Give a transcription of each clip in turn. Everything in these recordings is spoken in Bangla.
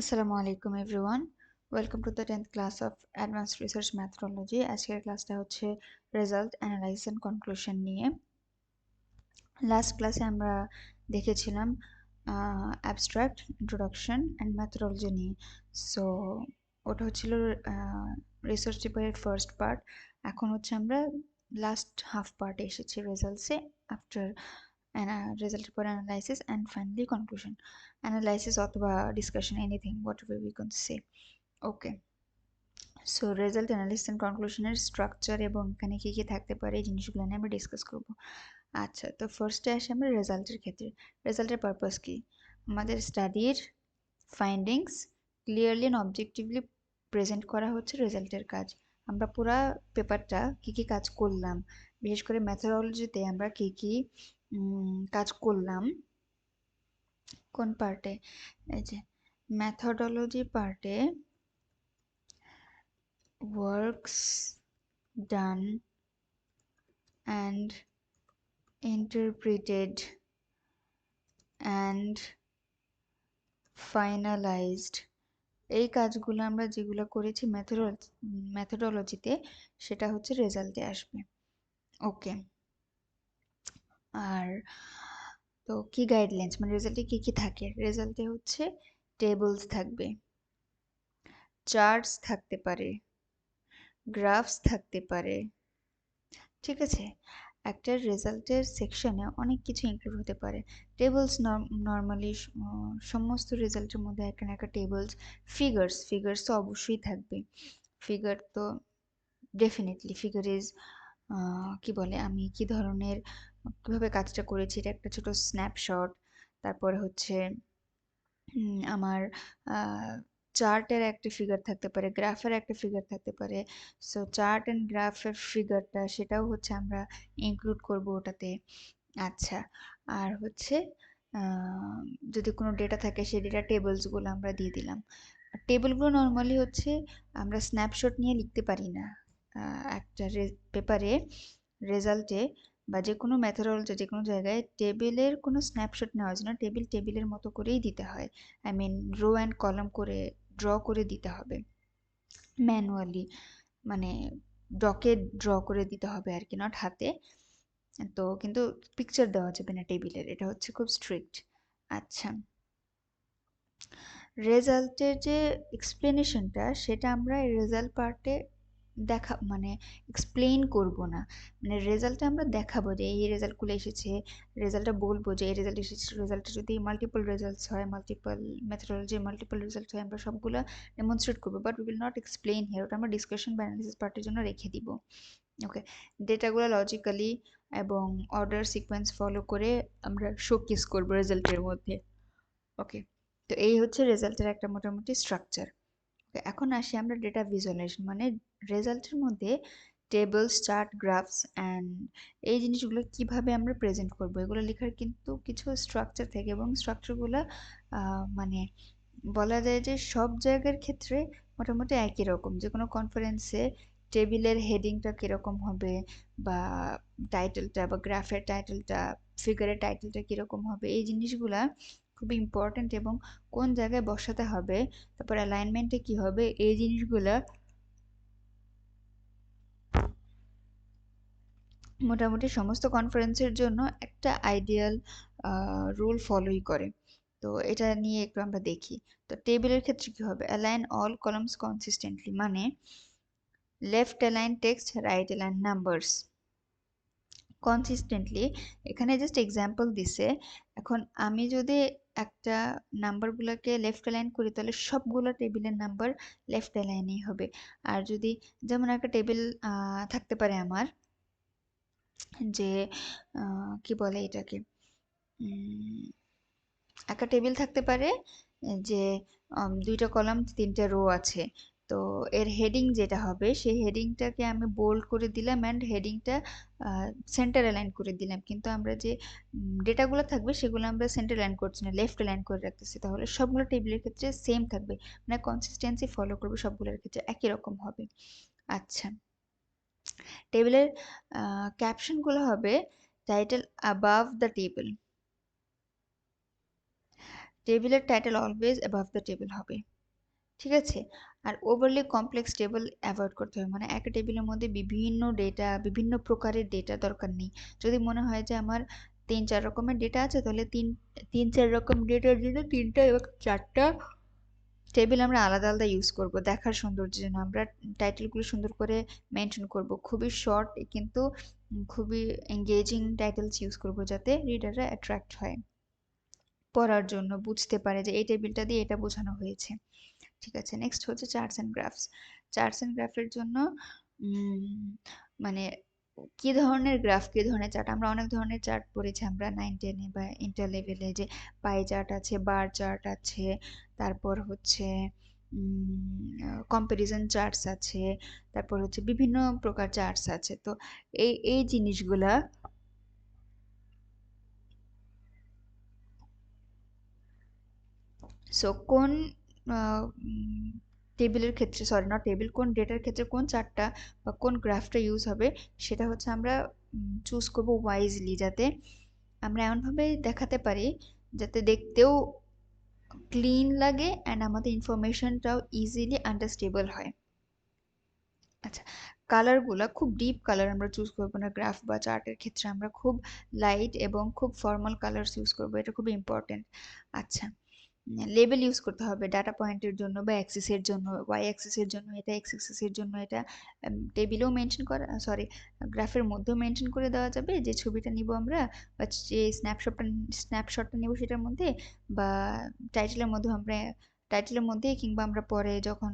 আসসালামু আলাইকুম everyone, welcome to the 10th class of advanced research methodology. আজকের ক্লাসটা হচ্ছে রেজাল্ট অ্যানালাইসিস অ্যান্ড কনক্লুশন নিয়ে। লাস্ট ক্লাসে আমরা দেখেছিলাম অ্যাবস্ট্রাক্ট, ইন্ট্রোডাকশন অ্যান্ড ম্যাথোডোলজি নিয়ে। সো ওটা হচ্ছিল রিসার্চ পেপারের ফার্স্ট পার্ট। এখন হচ্ছে আমরা লাস্ট হাফ পার্টে এসেছি রেজাল্টসে। আফটার রেজাল্টের পর analysis and finally conclusion. Analysis অথবা discussion, anything whatever we can say. Okay, so result analysis and কনক্লুশনের স্ট্রাকচার এবং এখানে কী কী থাকতে পারে এই জিনিসগুলো নিয়ে আমরা ডিসকাস করব। আচ্ছা, তো ফার্স্টে আসি আমরা রেজাল্টের ক্ষেত্রে। রেজাল্টের পারপাস কি? আমাদের স্টাডির findings clearly and objectively present করা হচ্ছে রেজাল্টের কাজ। আমরা পুরা পেপারটা কী কী কাজ করলাম, বিশেষ করে ম্যাথোডোলজিতে আমরা কী কী কাজ করলাম, কোন পার্টে, এই যে ম্যাথোডোলজি পার্টে works done and interpreted and finalized, এই কাজগুলো আমরা যেগুলো করেছি ম্যাথোডোলজিতে সেটা হচ্ছে রেজাল্টে আসবে। ওকে, আর তো কি গাইডলাইন্স, মানে রেজাল্টে কি কি থাকে? রেজাল্টে হচ্ছে টেবলস থাকবে, চার্টস থাকতে পারে, গ্রাফস থাকতে পারে, ঠিক আছে? একটা রেজাল্টের সেকশনে অনেক কিছু ইনক্লুড হতে পারে। টেবলস নর্মালি সমস্ত রেজাল্টের মধ্যে একটা না একটা টেবলস, ফিগার্স তো অবশ্যই থাকবে। ফিগার তো ডেফিনেটলি, ফিগার ইজ কি বলে, আমি কি ধরনের কিভাবে কাজটা করেছি এটা একটা ছোট স্ন্যাপশট। তারপরে হচ্ছে আমার চার্টের একটা ফিগার থাকতে পারে, গ্রাফের একটা ফিগার থাকতে পারে। সো চার্ট অ্যান্ড গ্রাফের ফিগারটা সেটাও হচ্ছে আমরা ইনক্লুড করব ওটাতে। আচ্ছা, আর হচ্ছে যদি কোনো ডেটা থাকে সেই ডেটা টেবলসগুলো আমরা দিয়ে দিলাম। টেবলগুলো নর্মালি হচ্ছে আমরা স্ন্যাপশট নিয়ে লিখতে পারি না। একটা পেপারে রেজাল্টে বা যে কোনো ম্যাথোডোলজি যে কোনো জায়গায় টেবিলের কোনো স্ন্যাপশট নেওয়া যায় না। টেবিলের মতো করেই দিতে হয়, I mean row and column করে ড্র করে দিতে হবে ম্যানুয়ালি, মানে ডকে ড্র করে দিতে হবে আর কি, নট হাতে। তো কিন্তু পিকচার দেওয়া যাবে না টেবিলের, এটা হচ্ছে খুব স্ট্রিক্ট। আচ্ছা, রেজাল্টের যে এক্সপ্লেনেশনটা সেটা আমরা রেজাল্ট পার্টে মানে এক্সপ্লেইন করব না। মানে রেজাল্টটা আমরা দেখাবো যে এই রেজাল্টগুলো এসেছে, রেজাল্টটা বলবো যে এই রেজাল্ট এসেছে। রেজাল্টে যদি মাল্টিপল রেজাল্টস হয়, মাল্টিপল মেথোডোলজির মাল্টিপল রেজাল্ট হয়, আমরা সবগুলো ডেমনস্ট্রেট করবো, but we will not explain here. ওটা আমরা ডিসকাশন বা অ্যানালিসিস পার্টের জন্য রেখে দিব। ওকে, ডেটাগুলো লজিক্যালি এবং অর্ডার সিকোয়েন্স ফলো করে আমরা শোকেস করবো রেজাল্টের মধ্যে। ওকে, তো এই হচ্ছে রেজাল্টের একটা মোটামুটি স্ট্রাকচার। এখন আসি আমরা ডেটা ভিজুয়ালাইজেশন, মানে রেজাল্টের মধ্যে টেবলস, চার্ট, গ্রাফস অ্যান্ড এই জিনিসগুলো কিভাবে আমরা প্রেজেন্ট করব, এগুলো লেখার কিন্তু কিছু স্ট্রাকচার থাকে এবং স্ট্রাকচারগুলো মানে বলা যায় যে সব জায়গার ক্ষেত্রে মোটামুটি একই রকম। যে কোনো কনফারেন্সে টেবিলের হেডিংটা কীরকম হবে, বা টাইটেলটা বা গ্রাফের টাইটেলটা, ফিগারের টাইটেলটা কীরকম হবে, এই জিনিসগুলা খুবই ইম্পর্ট্যান্ট। এবং কোন জায়গায় বসাতে হবে, তারপর অ্যালাইনমেন্টে কি হবে, এই জিনিসগুলা মোটামুটি সমস্ত কনফারেন্সের জন্য একটা আইডিয়াল রুল ফলোই করে। তো এটা নিয়ে একটু আমরা দেখি। তো টেবিলের ক্ষেত্রে কি হবে, অ্যালাইন অল কলামস কনসিস্টেন্টলি, মানে left align text, right align numbers consistently. এখানে জাস্ট এক্সাম্পল দিছে। এখন আমি যদি একটা নাম্বারগুলোকে লেফট অ্যালাইন করি তাহলে সবগুলো টেবিলের নাম্বার লেফট অ্যালাইনই হবে। আর যদি যেমন একটা টেবিল থাকতে পারে আমার, যে কি বলে এটাকে, একটা টেবিল থাকতে পারে যে দুইটা কলাম তিনটা রো আছে। তো এর হেডিং যেটা হবে সেই হেডিংটাকে আমি বোল্ড করে দিলাম অ্যান্ড হেডিংটা সেন্টার অ্যালাইন করে দিলাম, কিন্তু আমরা যে ডেটাগুলো থাকবে সেগুলো আমরা সেন্টার অ্যালাইন করছি না, লেফট অ্যালাইন করে রাখতেছি। তাহলে সবগুলো টেবিলের ক্ষেত্রে সেম থাকবে, মানে কনসিস্টেন্সি ফলো করবে, সবগুলোর ক্ষেত্রে একই রকম হবে। আচ্ছা, টেবিলের ক্যাপশনগুলো হবে টাইটেল অ্যাবাভ দ্য টেবিল। টেবিলের title always above the table হবে, ঠিক আছে? আর ওভারলি কমপ্লেক্স টেবিল অ্যাভয়েড করতে হবে, মানে একটা টেবিলের মধ্যে বিভিন্ন ডেটা, বিভিন্ন প্রকারের ডেটা দরকার নেই। যদি মনে হয় যে আমার 3-4 রকমের ডেটা আছে, তাহলে 3-4 রকম ডেটার জন্য 3টা এবং 4টা টেবিল আমরা আলাদা আলাদা ইউজ করব দেখার সৌন্দর্যের জন্য। আমরা টাইটেলগুলো সুন্দর করে মেনশন করব, খুবই শর্ট কিন্তু খুবই এঙ্গেজিং টাইটেলস ইউজ করব, যাতে রিডাররা অ্যাট্রাক্ট হয়, পড়ার জন্য বুঝতে পারে যে এই টেবিলটা দিয়ে এটা বোঝানো হয়েছে। ঠিক আছে, নেক্সট হচ্ছে charts and graphs. Charts and গ্রাফের জন্য মানে কি ধরনের গ্রাফ, কি ধরনের চার্ট, আমরা অনেক ধরনের চার্ট পড়েছি আমরা 9-10-এ বা ইন্টার লেভেলে, যে পাই চার্ট আছে, বার চার্ট আছে, তারপর হচ্ছে কম্পারিজন চার্টস আছে, তারপর হচ্ছে বিভিন্ন প্রকার চার্টস আছে। তো এই জিনিসগুলা সো কোন টেবিলের ক্ষেত্রে, সরি নট টেবিল, কোন ডেটার ক্ষেত্রে কোন চার্টটা বা কোন গ্রাফটা ইউজ হবে, সেটা হচ্ছে আমরা চুজ করব ওয়াইজলি, যাতে আমরা এমনভাবে দেখাতে পারি যাতে দেখতেও ক্লিন লাগে অ্যান্ড আমাদের ইনফরমেশনটাও ইজিলি আন্ডারস্ট্যান্ডেবল হয়। আচ্ছা, কালারগুলা খুব ডিপ কালার আমরা চুজ করবো না গ্রাফ বা চার্টের ক্ষেত্রে, আমরা খুব লাইট এবং খুব ফর্মাল কালার্স ইউজ করবো, এটা খুব ইম্পর্টেন্ট। আচ্ছা, লেবেল ইউজ করতে হবে ডাটা পয়েন্টের জন্য বা অ্যাক্সিসের জন্য, ওয়াই অ্যাক্সিসের জন্য এটা, এক্স অ্যাক্সিসের জন্য এটা। টেবিলেও মেনশন করা, সরি গ্রাফের মধ্যেও মেনশন করে দেওয়া যাবে যে ছবিটা নিব আমরা, বা যে স্ন্যাপশটটা নিব সেটার মধ্যে, বা টাইটেলের মধ্যে আমরা, টাইটেলের মধ্যে, কিংবা আমরা পরে যখন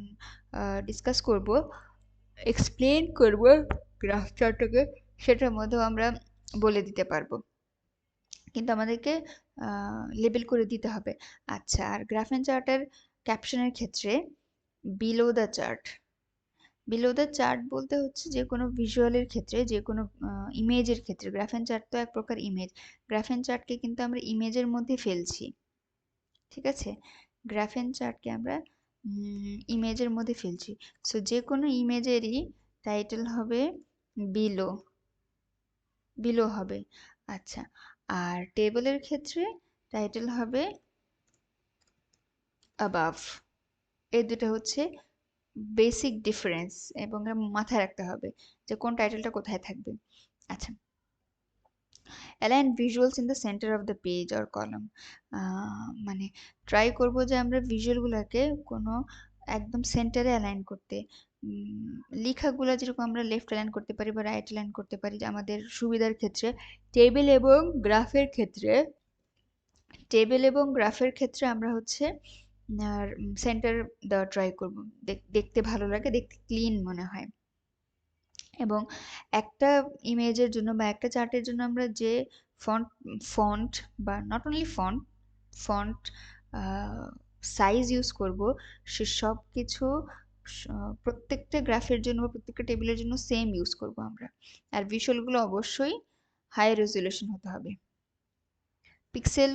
ডিসকাস করব, এক্সপ্লেন করব গ্রাফ চার্টটাকে, সেটার মধ্যেও আমরা বলে দিতে পারবো, কিন্তু আমাদেরকে লেবেল করে দিতে হবে। আচ্ছা, আর গ্রাফ অ্যান্ড চার্টের ক্যাপশনের ক্ষেত্রে below the chart, below the chart বলতে হচ্ছে যে কোনো ভিজুয়ালের ক্ষেত্রে, যে কোনো ইমেজের ক্ষেত্রে, গ্রাফ অ্যান্ড চার্ট তো এক প্রকার ইমেজ, গ্রাফ অ্যান্ড চার্টকে কিন্তু আমরা ইমেজের মধ্যে ফেলছি, ঠিক আছে? গ্রাফ অ্যান্ড চার্টকে আমরা ইমেজের মধ্যে ফেলছি। সো যে কোনো ইমেজেরই টাইটেল হবে বিলো, বিলো হবে। আচ্ছা, আর টেবলের ক্ষেত্রে টাইটেল হবে অ্যাবাভ। এই দুটো হচ্ছে বেসিক ডিফারেন্স, এবং মাথায় রাখতে হবে যে কোন টাইটেলটা কোথায় থাকবে। আচ্ছা, align visuals in the centre of the page or column, মানে ট্রাই করব যে আমরা ভিজুয়ালগুলোকে কোনো একদম সেন্টারে অ্যালাইন করতে। লেখাগুলো যেরকম আমরা লেফট অ্যালাইন করতে পারি বা রাইট অ্যালাইন করতে পারি যে আমাদের সুবিধার ক্ষেত্রে, টেবিল এবং গ্রাফের ক্ষেত্রে, টেবিল এবং গ্রাফের ক্ষেত্রে আমরা হচ্ছে আর সেন্টার দেওয়া ট্রাই করব, দেখতে ভালো লাগে, দেখতে ক্লিন মনে হয়। এবং একটা ইমেজের জন্য বা একটা চার্টের জন্য আমরা যে ফন্ট ফন্ট বা not only font, font size use করব, সে সব কিছু প্রত্যেকটা গ্রাফের জন্য বা প্রত্যেকটা টেবিলের জন্য সেম ইউজ করব আমরা। আর ভিজুয়ালগুলো অবশ্যই হাই রেজুলেশন হতে হবে, পিক্সেল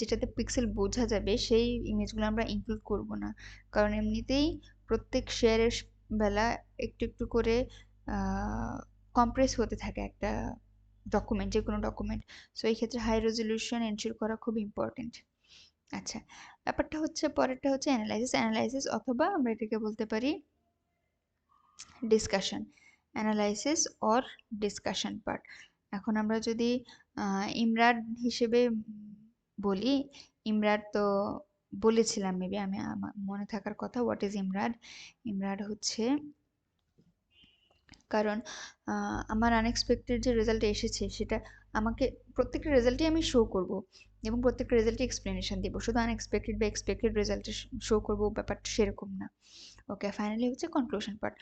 যেটাতে পিক্সেল বোঝা যাবে সেই ইমেজগুলো আমরা ইনক্লুড করব না, কারণ এমনিতেই প্রত্যেক শেয়ারের বেলা একটু একটু করে কম্প্রেস হতে থাকে একটা ডকুমেন্ট, যে কোনো ডকুমেন্ট। সো এই ক্ষেত্রে হাই রেজলিউশন এনশিওর করা খুব ইম্পর্টেন্ট। আচ্ছা, ব্যাপারটা হচ্ছে, পরেরটা হচ্ছে অ্যানালাইসিস। অ্যানালাইসিস অথবা আমরা এটাকে বলতে পারি discussion, analysis or discussion part. এখন আমরা যদি ইমরাড হিসেবে বলি, ইমরাড তো বলেছিলাম মেবি, আমি আমার মনে থাকার কথা, হোয়াট ইজ ইমরাড। ইমরাড হচ্ছে, কারণ আমার আনএক্সপেক্টেড যে রেজাল্ট এসেছে সেটা আমাকে, প্রত্যেকটা রেজাল্টই আমি শো করব এবং প্রত্যেকটা রেজাল্টই এক্সপ্লেনেশন দেবো, শুধু আনএক্সপেক্টেড বা এক্সপেক্টেড রেজাল্টে শো করবো, ব্যাপারটা সেরকম না। ওকে, ফাইনালি হচ্ছে কনক্লুশন পার্ট।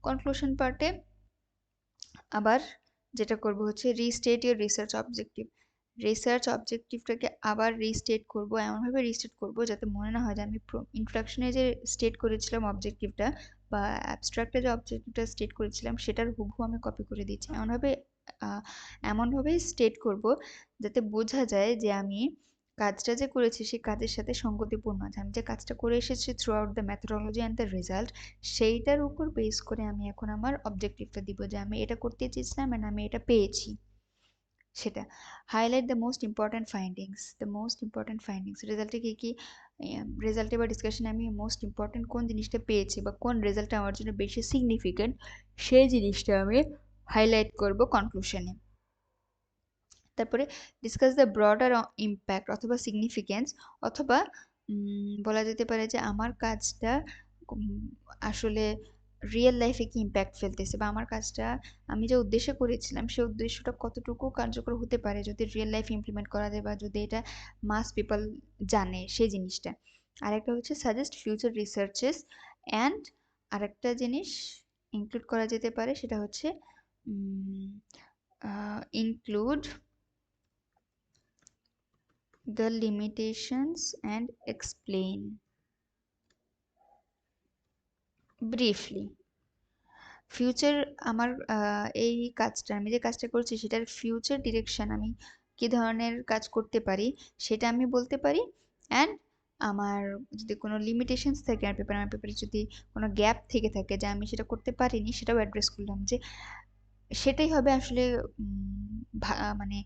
কনক্লুশন পার্টে আবার যেটা করব হচ্ছে restate your research objective. Research অবজেক্টিভটাকে আবার রিস্টেট করব, এমনভাবে রিস্টেট করব যাতে মনে না হয় যে আমি ইন্ট্রোডাকশনে যে স্টেট করেছিলাম অবজেক্টিভটা, বা অ্যাবস্ট্রাক্টে যে অবজেক্টিভটা স্টেট করেছিলাম সেটার হুবহু আমি কপি করে দিচ্ছি, এমনভাবেই স্টেট করব যাতে বোঝা যায় যে আমি কাজটা যে করেছি সেই কাজের সাথে সঙ্গতিপূর্ণ আছে, আমি যে কাজটা করে এসেছি through out the methodology and the result, সেইটার উপর বেস করে আমি এখন আমার অবজেক্টিভটা দিব যে আমি এটা করতে চেয়েছিলাম অ্যান্ড আমি এটা পেয়েছি। সেটা highlight the most important findings রেজাল্টে কি কি রেজাল্টে বা ডিসকাশনে আমি মোস্ট ইম্পর্ট্যান্ট কোন জিনিসটা পেয়েছি বা কোন রেজাল্টটা আমার জন্য বেশি সিগনিফিক্যান্ট সেই জিনিসটা আমি হাইলাইট করব কনক্লুশনে। তারপরে ডিসকাস দ্য ব্রডার ইম্প্যাক্ট অথবা সিগনিফিকেন্স, অথবা বলা যেতে পারে যে আমার কাজটা আসলে রিয়েল লাইফে কি ইম্প্যাক্ট ফেলতেছে, বা আমার কাজটা আমি যে উদ্দেশ্যে করেছিলাম সেই উদ্দেশ্যটা কতটুকু কার্যকর হতে পারে যদি রিয়েল লাইফে ইমপ্লিমেন্ট করা যায়, বা যদি এটা মাস পিপল জানে সেই জিনিসটা। আরেকটা হচ্ছে সাজেস্ট ফিউচার রিসার্চেস অ্যান্ড আরেকটা জিনিস ইনক্লুড করা যেতে পারে সেটা হচ্ছে include the limitations and explain briefly future আমার এই কাজটা আমি যে কাজটা করছি সেটার ফিউচার ডিরেকশন আমি কি ধরনের কাজ করতে পারি সেটা আমি বলতে পারি। অ্যান্ড আমার যদি কোনো লিমিটেশনস থাকে আমার পেপারে যদি কোনো গ্যাপ থেকে থাকে যে আমি সেটা করতে পারিনি সেটাও অ্যাড্রেস করলাম, যে সেটাই হবে আসলে মানে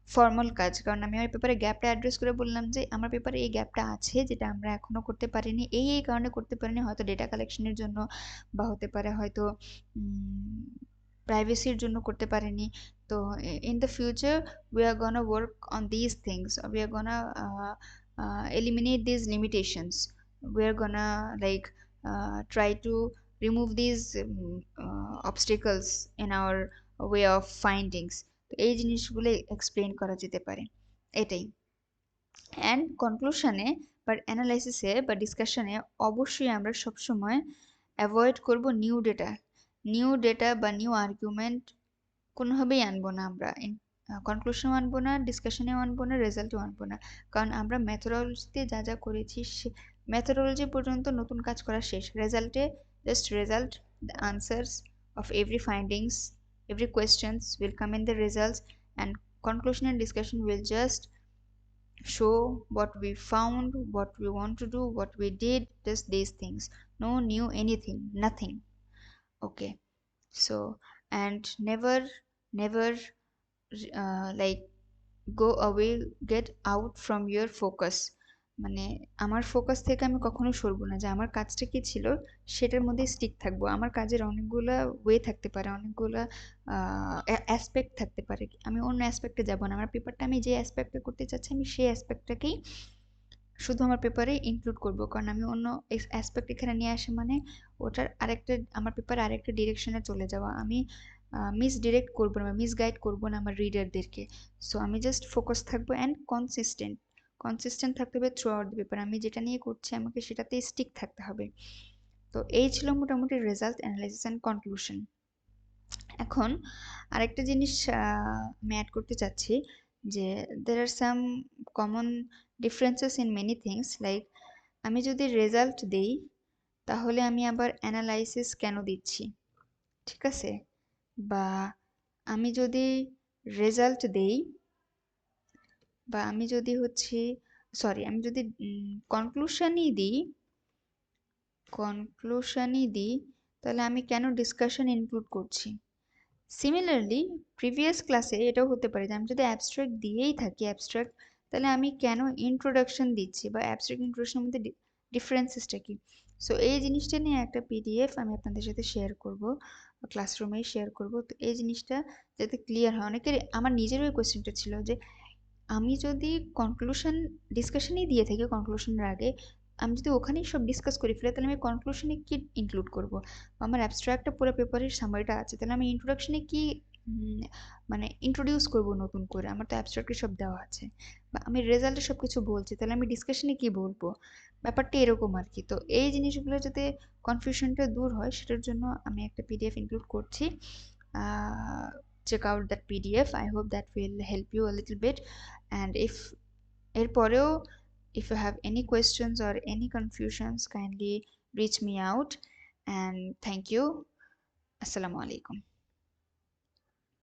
ফর্মাল কাজ। কারণ আমি আমার পেপারে গ্যাপটা অ্যাড্রেস করে বললাম যে আমার পেপারে এই গ্যাপটা আছে যেটা আমরা এখনো করতে পারিনি, এই কারণে করতে পারিনি, হয়তো ডেটা কালেকশনের জন্য বা হতে পারে হয়তো প্রাইভেসির জন্য করতে পারিনি। তো in the future we are gonna work on these things, we are gonna eliminate these limitations, we are gonna like try to remove these obstacles in our way of findings। তো এই জিনিসগুলো এক্সপ্লেন করা যেতে পারে এটাই। অ্যান্ড কনক্লুশনে বা অ্যানালাইসিসে বা ডিসকাশনে অবশ্যই আমরা সবসময় অ্যাভয়েড করব নিউ ডেটা বা নিউ আর্গুমেন্ট কোনোভাবেই আনবো না আমরা, কনক্লুশনও আনবো না, ডিসকাশনেও আনবো না, রেজাল্টও আনবো না। কারণ আমরা মেথোডোলজিতে যা যা করেছি সে মেথোডোলজি পর্যন্ত নতুন কাজ করা শেষ, রেজাল্টে just result, the answers of every findings, every questions will come in the results, and conclusion and discussion will just show what we found, what we want to do, what we did, just these things, no new anything, nothing. Okay, so and never like go away, get out from your focus, মানে আমার ফোকাস থেকে আমি কখনো সরবো না, যে আমার কাজটা কি ছিল সেটার মধ্যে স্টিক থাকবো। আমার কাজের অনেকগুলা ওয়ে থাকতে পারে, অনেকগুলা অ্যাসপেক্ট থাকতে পারে, আমি অন্য অ্যাসপেক্টে যাব না। আমার পেপারটা আমি যে অ্যাসপেক্টে করতে চাচ্ছি আমি সেই অ্যাসপেক্টটাকেই শুধু আমার পেপারে ইনক্লুড করব। কারণ আমি অন্য অ্যাসপেক্ট এখানে নিয়ে আসে মানে ওটার আরেকটা আমার পেপারে আরেকটা ডিরেকশনে চলে যাওয়া, আমি মিসডিরেক্ট করবো না, মিসগাইড করবো না আমার রিডারদেরকে। সো আমি জাস্ট ফোকাস থাকবো অ্যান্ড কনসিস্টেন্ট থাকতে হবে থ্রু আউট দ্য পেপার। আমি যেটা নিয়ে করছি আমাকে সেটাতেই স্টিক থাকতে হবে। তো এই ছিল মোটামুটি রেজাল্ট, অ্যানালাইসিস অ্যান্ড কনক্লুশন। এখন আরেকটা জিনিস আমি অ্যাড করতে চাচ্ছি, যে there are some common differences in many things, like আমি যদি রেজাল্ট দেই তাহলে আমি আবার অ্যানালাইসিস কেন দিচ্ছি, ঠিক আছে? বা আমি যদি রেজাল্ট দেই বা আমি যদি হচ্ছে আমি যদি কনক্লুশনই দিই তাহলে আমি কেন ডিসকাশন ইনক্লুড করছি? সিমিলারলি প্রিভিয়াস ক্লাসে এটাও হতে পারে যে আমি যদি অ্যাবস্ট্রাক্ট দিয়েই থাকি তাহলে আমি কেন ইন্ট্রোডাকশন দিচ্ছি, বা অ্যাবস্ট্রাক্ট ইন্ট্রোডাকশনের মধ্যে ডিফারেন্সেসটা কি? সো এই জিনিসটা নিয়ে একটা পিডিএফ আমি আপনাদের সাথে শেয়ার করব, ক্লাসরুমেই শেয়ার করব। তো এই জিনিসটা যাতে ক্লিয়ার হয়, অনেকের আমার নিজেরও এই কোয়েশ্চেনটা ছিল যে আমি যদি ডিসকাশনই দিয়ে থাকি কনক্লুশনের আগে, আমি যদি ওখানেই সব ডিসকাস করে ফেলি তাহলে আমি কনক্লুশনে কি ইনক্লুড করব? আমার অ্যাবস্ট্রাক্টটা পুরো পেপারের সামারিটা আছে, তাহলে আমি ইন্ট্রোডাকশনে কি মানে ইন্ট্রোডিউস করব নতুন করে? আমার তো অ্যাবস্ট্রাক্টে সব দেওয়া আছে, বা আমি রেজাল্টে সব কিছু বলছি, তাহলে আমি ডিসকাশনে কি বলবো? ব্যাপারটা এরকম আর কি। তো এই জিনিসগুলো যাতে কনফিউশনটা দূর হয় সেটার জন্য আমি একটা পিডিএফ ইনক্লুড করছি। Check out that PDF. I hope that will help you a little bit. And if এরপরেও if you have any questions or any confusions, kindly reach me out, and thank you. Assalamu alaikum.